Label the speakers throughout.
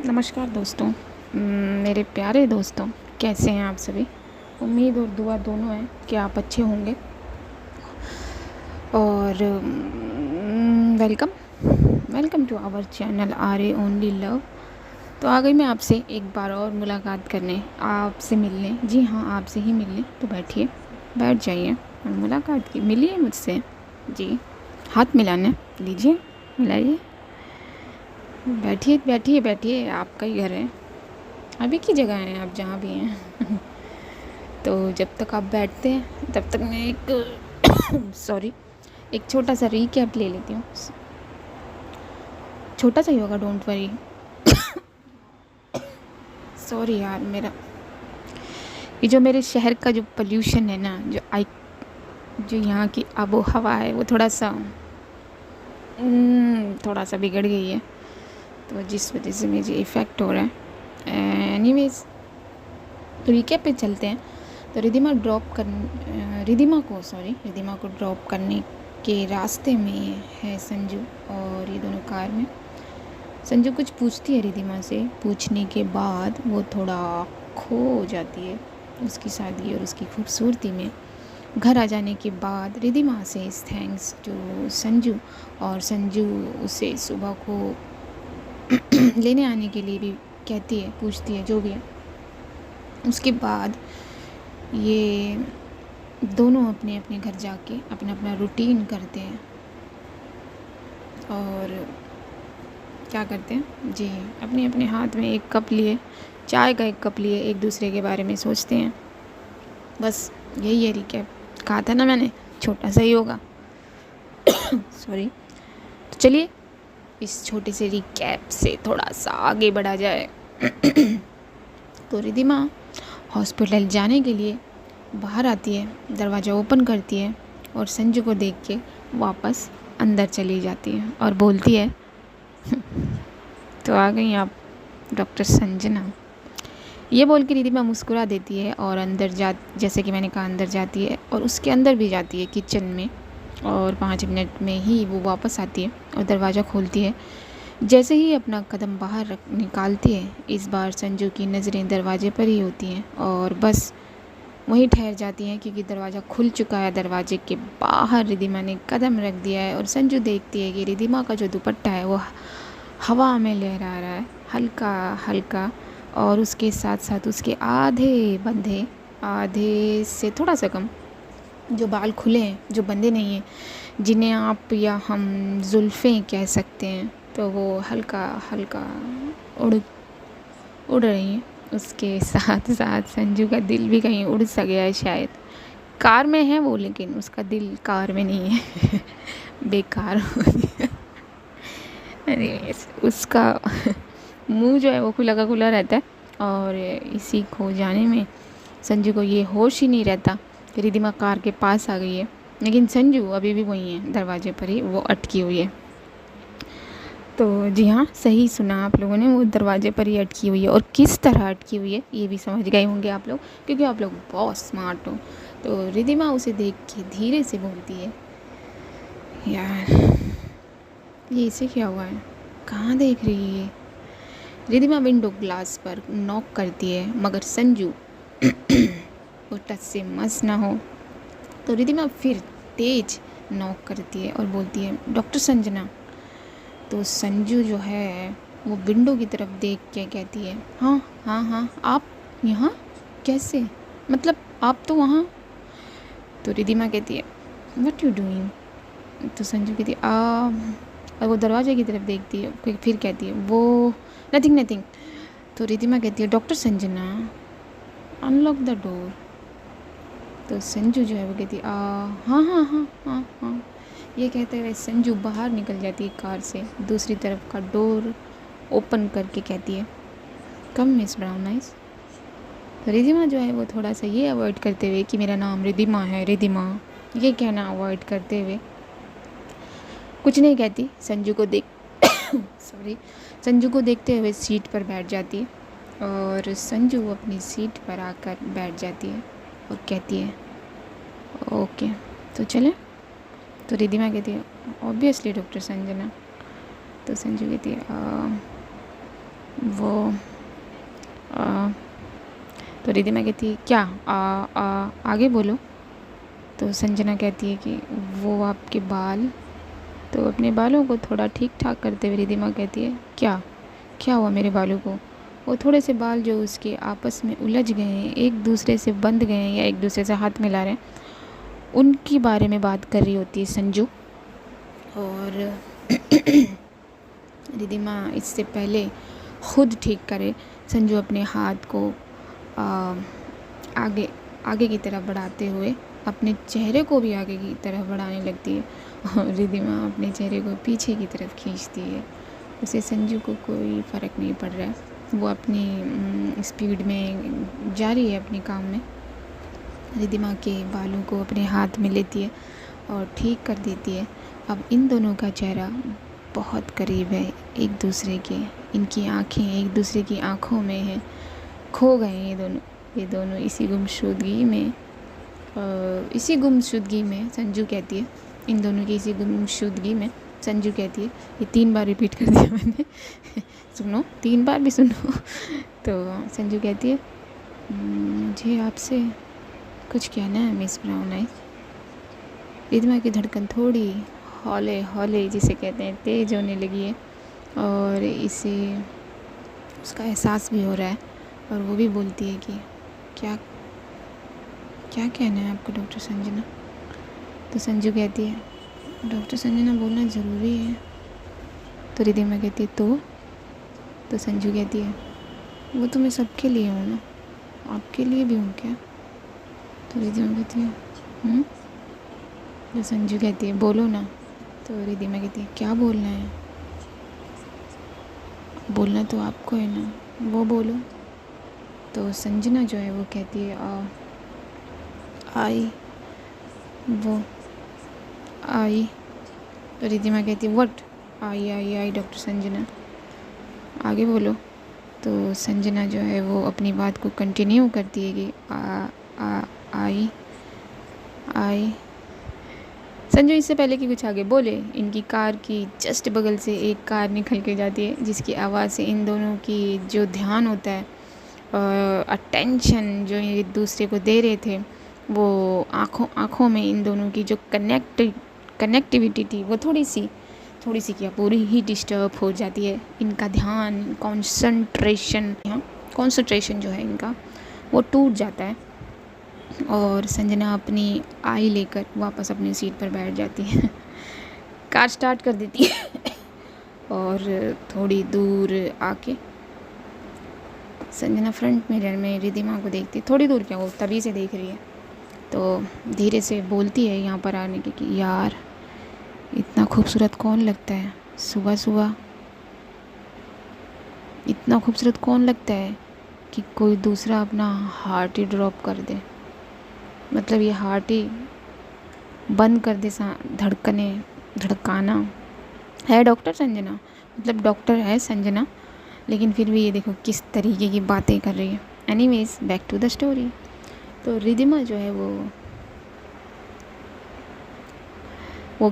Speaker 1: नमस्कार दोस्तों। मेरे प्यारे दोस्तों, कैसे हैं आप सभी। उम्मीद और दुआ दोनों है कि आप अच्छे होंगे। और welcome welcome to our channel R A only love. तो आ गई मैं आपसे एक बार और मुलाकात करने, आपसे मिलने। जी हाँ, आपसे ही मिलने। तो बैठिए, बैठ जाइए और मुलाकात की, मिलिए मुझसे। जी, हाथ मिलाने, लीजिए, मिलाइए। बैठिए बैठिए बैठिए, आपका ही घर है, अभी की जगह हैं आप जहाँ भी हैं। तो जब तक आप बैठते हैं तब तक मैं एक सॉरी, एक छोटा सा रीकैप ले लेती हूँ। छोटा सा ही होगा, डोंट वरी। सॉरी यार, मेरा ये जो मेरे शहर का जो पोल्यूशन है ना, जो यहाँ की आबो हवा है, वो थोड़ा सा बिगड़ गई है, तो जिस वजह से मुझे इफ़ेक्ट हो रहा है। एनीवेज, तो रिकैप पे चलते हैं। तो रिधिमा को ड्रॉप करने के रास्ते में है संजू, और ये दोनों कार में। संजू कुछ पूछती है रिधिमा से, पूछने के बाद वो थोड़ा खो हो जाती है उसकी शादी और उसकी खूबसूरती में। घर आ जाने के बाद रिधिमा से थैंक्स टू संजू, और संजू उसे सुबह को लेने आने के लिए भी कहती है, पूछती है, जो भी है। उसके बाद ये दोनों अपने अपने घर जाके अपना अपना रूटीन करते हैं। और क्या करते हैं जी, अपने अपने हाथ में एक कप लिए, चाय का एक कप लिए, एक दूसरे के बारे में सोचते हैं। बस यही है रिकैप। कहा था ना मैंने, छोटा सा ही होगा। सॉरी। तो चलिए इस छोटे से रिकैप से थोड़ा सा आगे बढ़ा जाए। तो रिधिमा हॉस्पिटल जाने के लिए बाहर आती है, दरवाज़ा ओपन करती है और संजू को देख के वापस अंदर चली जाती है और बोलती है, तो आ गई आप डॉक्टर संजना। ये बोल के रिधिमा मुस्कुरा देती है और जैसे कि मैंने कहा, अंदर जाती है और उसके अंदर भी जाती है किचन में, और 5 मिनट में ही वो वापस आती है और दरवाज़ा खोलती है। जैसे ही अपना कदम बाहर निकालती है, इस बार संजू की नज़रें दरवाजे पर ही होती हैं और बस वहीं ठहर जाती हैं, क्योंकि दरवाज़ा खुल चुका है। दरवाजे के बाहर रिधिमा ने कदम रख दिया है और संजू देखती है कि रिधिमा का जो दुपट्टा है वो हवा में लहरा रहा है, हल्का हल्का, और उसके साथ साथ उसके आधे से थोड़ा सा कम जो बाल खुले हैं, जो बंधे नहीं हैं, जिन्हें आप या हम जुल्फ़ें कह सकते हैं, तो वो हल्का हल्का उड़ उड़ रही हैं। उसके साथ साथ संजू का दिल भी कहीं उड़ सा गया है शायद। कार में है वो, लेकिन उसका दिल कार में नहीं है। बेकार हो गया। अरे उसका मुंह जो है वो खुला का खुला रहता है, और इसी खो जाने में संजू को ये होश ही नहीं रहता कि रिधिमा कार के पास आ गई है, लेकिन संजू अभी भी वहीं है, दरवाजे पर ही वो अटकी हुई है। तो जी हाँ, सही सुना आप लोगों ने, वो दरवाजे पर ही अटकी हुई है। और किस तरह अटकी हुई है ये भी समझ गए होंगे आप लोग, क्योंकि आप लोग बहुत स्मार्ट हो। तो रिधिमा उसे देख के धीरे से बोलती है, यार ये इसे क्या हुआ है, कहाँ देख रही है। रिधिमा विंडो ग्लास पर नॉक करती है, मगर संजू वो टच से मस ना हो, तो रिधिमा फिर तेज नॉक करती है और बोलती है, डॉक्टर संजना। तो संजू जो है वो विंडो की तरफ देख के कहती है, हाँ हाँ हाँ, आप यहाँ कैसे, मतलब आप तो वहाँ। तो रिधिमा कहती है, व्हाट यू डूइंग। तो संजू कहती है, और वो दरवाजे की तरफ देखती है, फिर कहती है, वो नथिंग नथिंग। तो रिधिमा कहती है, doctor Sanjana unlock the door. तो संजू जो है वो कहती है, हाँ हाँ हाँ हाँ हाँ। ये कहते हुए संजू बाहर निकल जाती है कार से, दूसरी तरफ का डोर ओपन करके कहती है, कम मिस ब्राउन आइज। तो रिधिमा जो है वो थोड़ा सा ये अवॉइड करते हुए कि मेरा नाम रिधिमा है, रिधिमा, ये कहना अवॉइड करते हुए कुछ नहीं कहती। संजू को संजू को देखते हुए सीट पर बैठ जाती है, और संजू अपनी सीट पर आकर बैठ जाती है और कहती है, ओके तो चलें। तो रिधिमा कहती है, ऑब्वियसली डॉक्टर संजना। तो संजू कहती है, वो आ, तो रिधिमा कहती है क्या, आगे बोलो। तो संजना कहती है कि वो आपके बाल। तो अपने बालों को थोड़ा ठीक ठाक करते हुए रिधिमा कहती है क्या, क्या हुआ मेरे बालों को। वो थोड़े से बाल जो उसके आपस में उलझ गए हैं, एक दूसरे से बंध गए हैं या एक दूसरे से हाथ मिला रहे हैं, उनके बारे में बात कर रही होती है संजू। और रिधिमा इससे पहले खुद ठीक करे, संजू अपने हाथ को आ, आगे आगे की तरफ बढ़ाते हुए अपने चेहरे को भी आगे की तरफ बढ़ाने लगती है और रिधिमा अपने चेहरे को पीछे की तरफ खींचती है। उसे संजू को कोई फ़र्क नहीं पड़ रहा है, वो अपनी स्पीड में जारी है अपने काम में। रिधिमा के बालों को अपने हाथ में लेती है और ठीक कर देती है। अब इन दोनों का चेहरा बहुत करीब है एक दूसरे के, इनकी आँखें एक दूसरे की आँखों में हैं, खो गए हैं ये दोनों इसी गुमशुदगी में संजू कहती है, इन दोनों की इसी गुमशुदगी में संजू कहती है, ये 3 बार रिपीट कर दिया मैंने सुनो 3 बार भी सुनो तो संजू कहती है मुझे आपसे कुछ कहना है मिस ब्राउन आइज। रिधिमा की धड़कन थोड़ी हौले हौले जिसे कहते हैं तेज़ होने लगी है और इसे उसका एहसास भी हो रहा है और वो भी बोलती है कि क्या क्या कहना है आपको डॉक्टर संजना। तो संजू कहती है डॉक्टर संजना बोलना ज़रूरी है। तो रिधिमा कहती है तो संजू कहती है वो तो मैं सबके लिए हूँ ना, आपके लिए भी हूँ क्या। तो रिधिमा कहती है तो संजू कहती है बोलो ना। तो रिधिमा कहती है क्या बोलना है, बोलना तो आपको है ना, वो बोलो। तो संजना जो है वो कहती है आई। तो रिधिमा कहती है व्हाट, आई डॉक्टर संजना, आगे बोलो। तो संजना जो है वो अपनी बात को कंटिन्यू करती है कि आई। संजू इससे पहले कि कुछ आगे बोले, इनकी कार की जस्ट बगल से एक कार निकल के जाती है जिसकी आवाज़ से इन दोनों की जो ध्यान होता है, अटेंशन जो एक दूसरे को दे रहे थे, वो आँखों में इन दोनों की जो कनेक्टिविटी थी वो थोड़ी सी क्या पूरी ही डिस्टर्ब हो जाती है। इनका ध्यान कंसंट्रेशन जो है इनका वो टूट जाता है और संजना अपनी आई लेकर वापस अपनी सीट पर बैठ जाती है कार स्टार्ट कर देती है और थोड़ी दूर आके संजना फ्रंट मिरर में रिधिमा को देखती है, थोड़ी दूर क्या वो तभी से देख रही है। तो धीरे से बोलती है यहाँ पर आने की कि यार इतना खूबसूरत कौन लगता है सुबह सुबह, इतना खूबसूरत कौन लगता है कि कोई दूसरा अपना हार्ट ही ड्रॉप कर दे, मतलब ये हार्ट ही बंद कर दे धड़काना है डॉक्टर संजना, मतलब डॉक्टर है संजना, लेकिन फिर भी ये देखो किस तरीके की बातें कर रही है। Anyways back to the story. तो रिधिमा जो है वो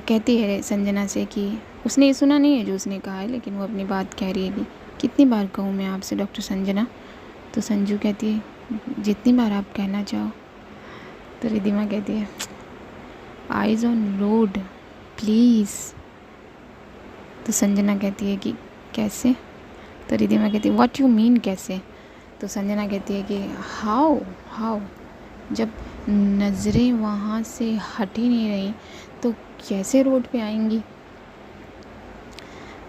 Speaker 1: कहती है संजना से कि उसने ये सुना नहीं है जो उसने कहा है, लेकिन वो अपनी बात कह रही है कि कितनी बार कहूँ मैं आपसे डॉक्टर संजना। तो संजू कहती है जितनी बार आप कहना चाहो। तो रिधिमा कहती है आइज़ ऑन रोड प्लीज़। तो संजना कहती है कि कैसे। तो रिधिमा कहती है व्हाट यू मीन कैसे। तो संजना कहती है कि हाउ जब नज़रें वहाँ से हट ही नहीं रही तो कैसे रोड पे आएंगी।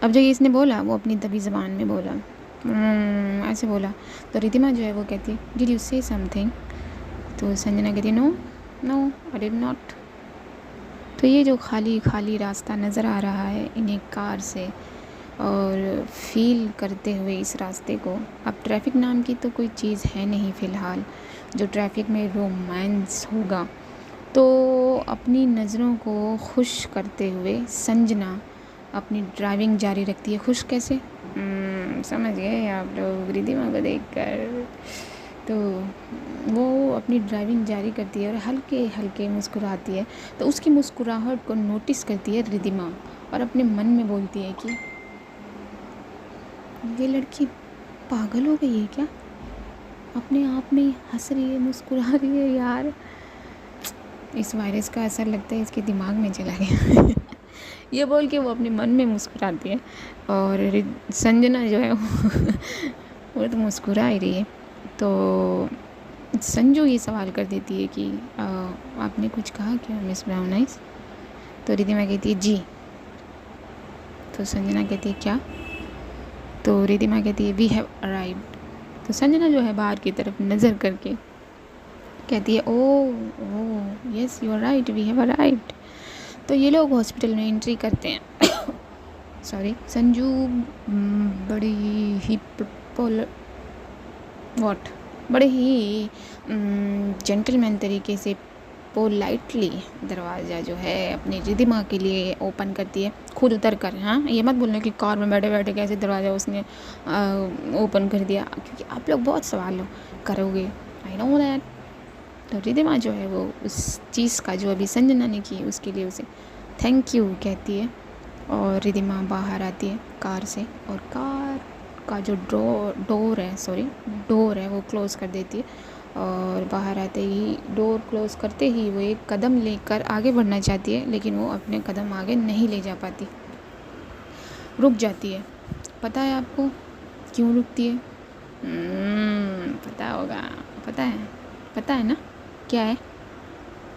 Speaker 1: अब जो इसने बोला वो अपनी दबी ज़बान में बोला, ऐसे बोला। तो रिधिमा जो है वो कहती है डिड यू से समथिंग। तो संजना कहती है नो आई डिड नॉट। तो ये जो खाली रास्ता नज़र आ रहा है इन्हें कार से और फील करते हुए इस रास्ते को, अब ट्रैफिक नाम की तो कोई चीज़ है नहीं फ़िलहाल जो ट्रैफिक में रोमांस होगा। तो अपनी नज़रों को खुश करते हुए संजना अपनी ड्राइविंग जारी रखती है। खुश कैसे, समझ गए आप लोग रिधिमा को देखकर। तो वो अपनी ड्राइविंग जारी करती है और हल्के हल्के मुस्कुराती है। तो उसकी मुस्कुराहट को नोटिस करती है रिधिमा और अपने मन में बोलती है कि ये लड़की पागल हो गई है क्या? अपने आप में ही हंस रही है, मुस्कुरा रही है यार। इस वायरस का असर लगता है इसके दिमाग में चला गया। ये बोल के वो अपने मन में मुस्कुराती है। और संजना जो है वो तो मुस्कुरा ही रही है। तो संजू ये सवाल कर देती है कि आपने कुछ कहा क्या मिस ब्राउनाइज? तो रिधिमा कहती है जी। तो संजना कहती है क्या? तो रिधिमा कहती है वी हैव अराइव्ड। तो संजना जो है बाहर की तरफ नज़र करके कहती है oh yes you are right, we have arrived. तो ये लोग हॉस्पिटल में एंट्री करते हैं। सॉरी, संजू बड़ी ही बड़े ही जेंटलमैन तरीके से पोलाइटली दरवाज़ा जो है अपनी रिधिमा के लिए ओपन करती है, खुद उतर कर। हाँ, ये मत बोलना कि कार में बैठे बैठे कैसे दरवाज़ा उसने ओपन कर दिया, क्योंकि आप लोग बहुत सवाल करोगे, आई नो दैट। तो रिधिमा जो है वो उस चीज़ का जो अभी संजना ने की उसके लिए उसे थैंक यू कहती है। और रिधिमा बाहर आती है कार से, और कार का जो डोर है वो क्लोज़ कर देती है। और बाहर आते ही, डोर क्लोज़ करते ही वो एक कदम लेकर आगे बढ़ना चाहती है, लेकिन वो अपने कदम आगे नहीं ले जा पाती, रुक जाती है। पता है आपको क्यों रुकती है? पता होगा, पता है ना क्या है?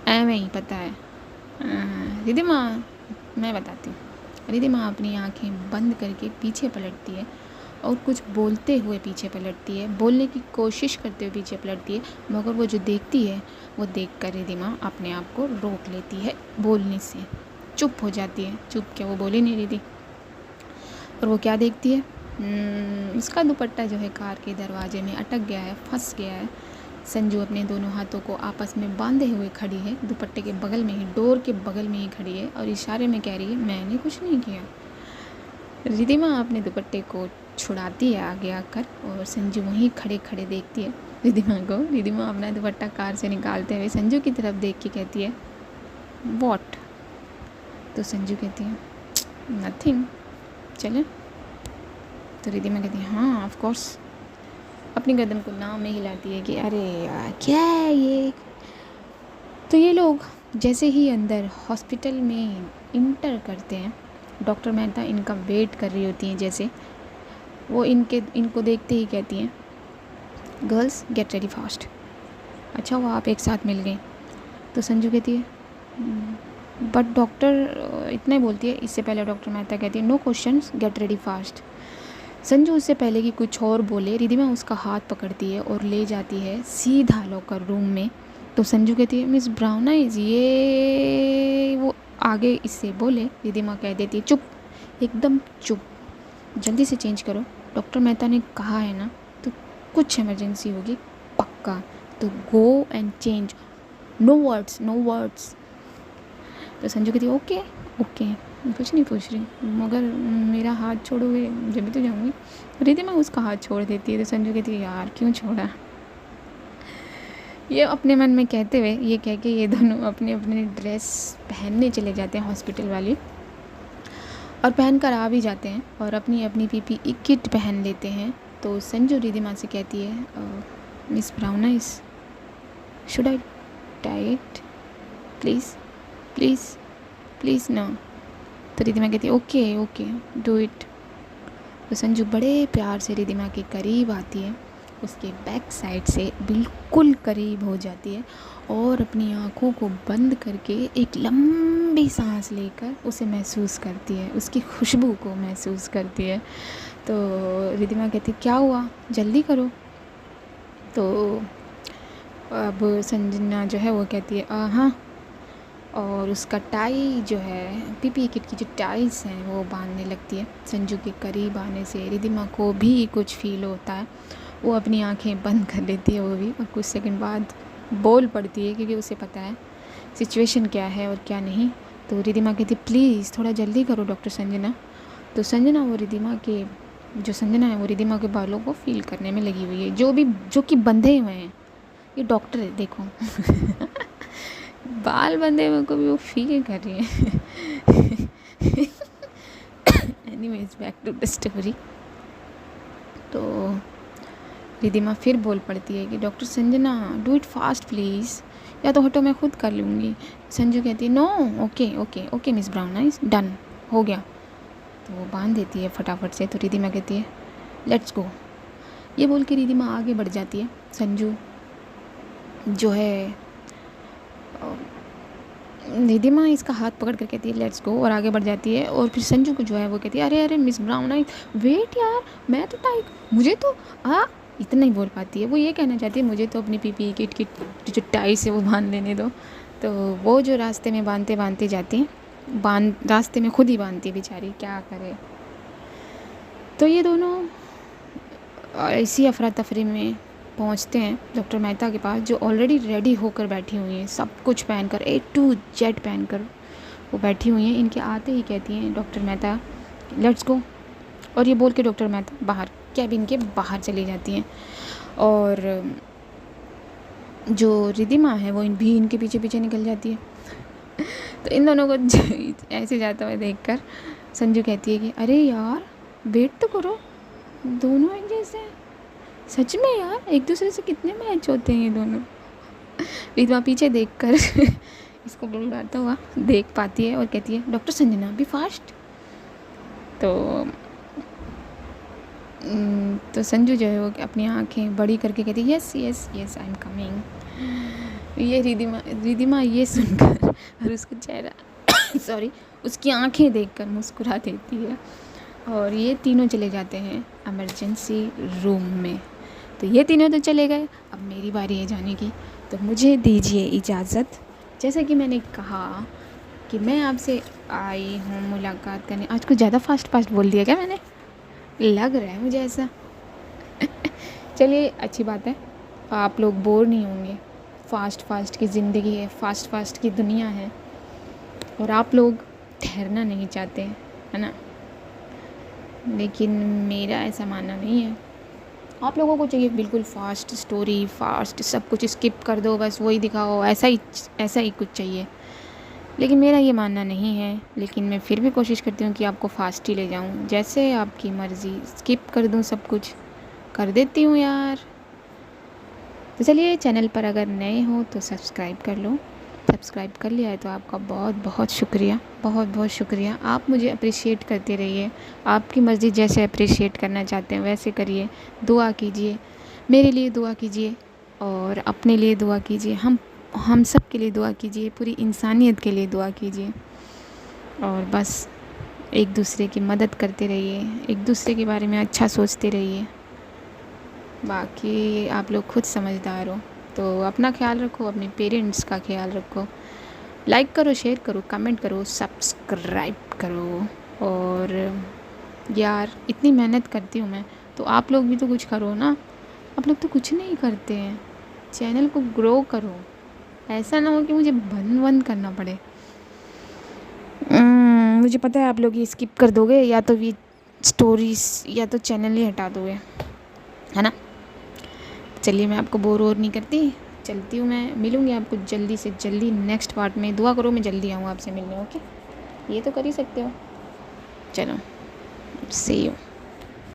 Speaker 1: ऐਵੇਂ ही पता है। रिधिमा, मैं बताती हूँ। रिधिमा अपनी आंखें बंद करके पीछे पलटती है और कुछ बोलते हुए पीछे पलटती है, बोलने की कोशिश करते हुए पीछे पलटती है, मगर वो जो देखती है वो देखकर रिधिमा अपने आप को रोक लेती है बोलने से, चुप हो जाती है। चुप क्या, वो बोल ही नहीं रही थी। और वो क्या देखती है? उसका दुपट्टा जो है कार के दरवाजे में अटक गया है, फंस गया है। संजू अपने दोनों हाथों को आपस में बांधे हुए खड़ी है, दुपट्टे के बगल में ही, डोर के बगल में ही खड़ी है, और इशारे में कह रही है मैंने कुछ नहीं किया। रिधिमा अपने दुपट्टे को छुड़ाती है आगे आकर, और संजू वहीं खड़े खड़े देखती है रिधिमा को। रिधिमा अपना दुपट्टा कार से निकालते हुए संजू की तरफ देख के कहती है व्हाट? तो संजू कहती है नथिंग, चले? तो रिधिमा कहती है हाँ ऑफ कोर्स। अपनी गर्दन को नाव में हिलाती है कि अरे यार क्या है ये। तो ये लोग जैसे ही अंदर हॉस्पिटल में इंटर करते हैं, डॉक्टर मेहता इनका वेट कर रही होती हैं। जैसे वो इनको देखते ही कहती हैं गर्ल्स गेट रेडी फास्ट। अच्छा हुआ आप एक साथ मिल गए। तो संजू कहती है बट डॉक्टर, इतना ही बोलती है। इससे पहले डॉक्टर मेहता कहती है no questions, get ready fast. Sanju उससे पहले कि कुछ और बोले, रिधिमा उसका हाथ पकड़ती है और ले जाती है सीधा लॉकर रूम में। तो संजू कहती है मिस ब्राउनाइज ये वो आगे इससे बोले, रिधिमा कह देती है चुप, एकदम चुप, जल्दी से चेंज करो। डॉक्टर मेहता ने कहा है ना, तो कुछ इमरजेंसी होगी पक्का, तो go and change, no words. तो संजू कहती है ओके कुछ नहीं पूछ रही, मगर मेरा हाथ छोड़ोगे जब भी तो जाऊँगी। रिधिमा उसका हाथ छोड़ देती है। तो संजू कहती है यार क्यों छोड़ा? ये अपने मन में कहते हुए, ये कह के ये दोनों अपने अपने ड्रेस पहनने चले जाते हैं हॉस्पिटल वाली, और पहन कर आ भी जाते हैं और अपनी अपनी पीपीई किट पहन लेते हैं। तो संजू रिधिमा से कहती है miss Brownies should I tie it please ना। तो रिधिमा कहती है ओके डू इट। तो संजू बड़े प्यार से रिधिमा के करीब आती है, उसके बैक साइड से बिल्कुल करीब हो जाती है, और अपनी आँखों को बंद करके एक लंबी सांस लेकर उसे महसूस करती है, उसकी खुशबू को महसूस करती है। तो रिधिमा कहती है क्या हुआ, जल्दी करो। तो अब संजना जो है वो कहती है हाँ, और उसका टाई जो है, पीपीई किट की जो टाइज हैं वो बांधने लगती है। संजू के करीब आने से रिधिमा को भी कुछ फील होता है, वो अपनी आंखें बंद कर लेती है वो भी, और कुछ सेकंड बाद बोल पड़ती है, क्योंकि उसे पता है सिचुएशन क्या है और क्या नहीं। तो रिधिमा कहती है प्लीज़ थोड़ा जल्दी करो डॉक्टर संजना। तो संजना है वो रिधिमा के बालों को फील करने में लगी हुई है, जो कि बंधे हुए हैं। ये डॉक्टर है देखो। बाल बंधे हुए को भी वो फील कर रही है। Anyways back to the story. तो रिद्धिमा फिर बोल पड़ती है कि doctor Sanjana do it fast please, या तो हटो मैं खुद कर लूँगी। संजू कहती है no, okay okay okay miss Brown nice, done हो गया। तो वो बांध देती है फटाफट से। तो रिद्धिमा कहती है लेट्स गो। ये बोल के रिद्धिमा आगे बढ़ जाती है। संजू जो है रिद्धिमा इसका हाथ पकड़ कर कहती है लेट्स गो और आगे बढ़ जाती है। और फिर संजू को जो है वो कहती है अरे अरे मिस ब्राउन आई वेट यार, मैं तो टाइट मुझे तो इतना ही बोल पाती है। वो ये कहना चाहती है मुझे तो अपनी पीपी किट की जो टाई से वो बांध लेने दो। तो वो जो रास्ते में बांधते बांधते जाती हैं, रास्ते में खुद ही बांधती है बेचारी, क्या करे। तो ये दोनों इसी अफरा तफरी में पहुंचते हैं डॉक्टर मेहता के पास, जो ऑलरेडी रेडी होकर बैठी हुई हैं, सब कुछ पहनकर A to Z पहनकर वो बैठी हुई हैं। इनके आते ही कहती हैं डॉक्टर मेहता लेट्स गो, और ये बोल के डॉक्टर मेहता बाहर कैबिन के बाहर चली जाती हैं। और जो रिद्धिमा है वो भी इनके पीछे पीछे निकल जाती है। तो इन दोनों को ऐसे जाता हुआ देखकर संजू कहती है कि अरे यार वेट तो करो, दोनों एक जैसे हैं सच में यार, एक दूसरे से कितने मैच होते हैं ये दोनों। रिद्धिमा पीछे देखकर इसको बुलाता हुआ देख पाती है और कहती है डॉक्टर संजना बी फास्ट। तो संजू जो है वो अपनी आंखें बड़ी करके कहती है yes yes yes I am coming. ये रिद्धिमा ये सुनकर और उसका चेहरा सॉरी उसकी आंखें देखकर मुस्कुरा देती है। और ये तीनों चले जाते हैं इमरजेंसी रूम में। तो ये तीनों तो चले गए, अब मेरी बारी है जाने की। तो मुझे दीजिए इजाज़त। जैसा कि मैंने कहा कि मैं आपसे आई हूँ मुलाकात करने। आज कुछ ज़्यादा फास्ट बोल दिया क्या मैंने, लग रहा है मुझे ऐसा। चलिए अच्छी बात है, आप लोग बोर नहीं होंगे। फास्ट की ज़िंदगी है, फास्ट की दुनिया है, और आप लोग ठहरना नहीं चाहते है ना। लेकिन मेरा ऐसा मानना नहीं है। आप लोगों को चाहिए बिल्कुल फास्ट स्टोरी, फास्ट सब कुछ स्किप कर दो, बस वही दिखाओ, ऐसा ही कुछ चाहिए। लेकिन मेरा ये मानना नहीं है। लेकिन मैं फिर भी कोशिश करती हूँ कि आपको फास्ट ही ले जाऊँ, जैसे आपकी मर्ज़ी। स्किप कर दूँ सब कुछ, कर देती हूँ यार। तो चलिए, चैनल पर अगर नए हो तो सब्सक्राइब कर लो। सब्सक्राइब कर लिया है तो आपका बहुत बहुत शुक्रिया, बहुत बहुत शुक्रिया। आप मुझे अप्रिशिएट करते रहिए। आपकी मर्ज़ी, जैसे अप्रिशिएट करना चाहते हैं वैसे करिए। दुआ कीजिए, मेरे लिए दुआ कीजिए और अपने लिए दुआ कीजिए। हम सब के लिए दुआ कीजिए, पूरी इंसानियत के लिए दुआ कीजिए। और बस एक दूसरे की मदद करते रहिए, एक दूसरे के बारे में अच्छा सोचते रहिए। बाकी आप लोग खुद समझदार हो, तो अपना ख्याल रखो, अपने पेरेंट्स का ख्याल रखो। लाइक करो, शेयर करो, कमेंट करो, सब्सक्राइब करो। और यार इतनी मेहनत करती हूँ मैं, तो आप लोग भी तो कुछ करो ना। आप लोग तो कुछ नहीं करते हैं। चैनल को ग्रो करो, ऐसा ना हो कि मुझे बंद करना पड़े। मुझे पता है आप लोग ये स्किप कर दोगे, या तो ये स्टोरीज या तो चैनल ही हटा दोगे, है ना। चलिए, मैं आपको बोर और नहीं करती, चलती हूँ मैं। मिलूँगी आपको जल्दी से जल्दी नेक्स्ट पार्ट में। दुआ करो मैं जल्दी आऊँ आपसे मिलने, ओके। ये तो कर ही सकते हो। चलो, सी यू।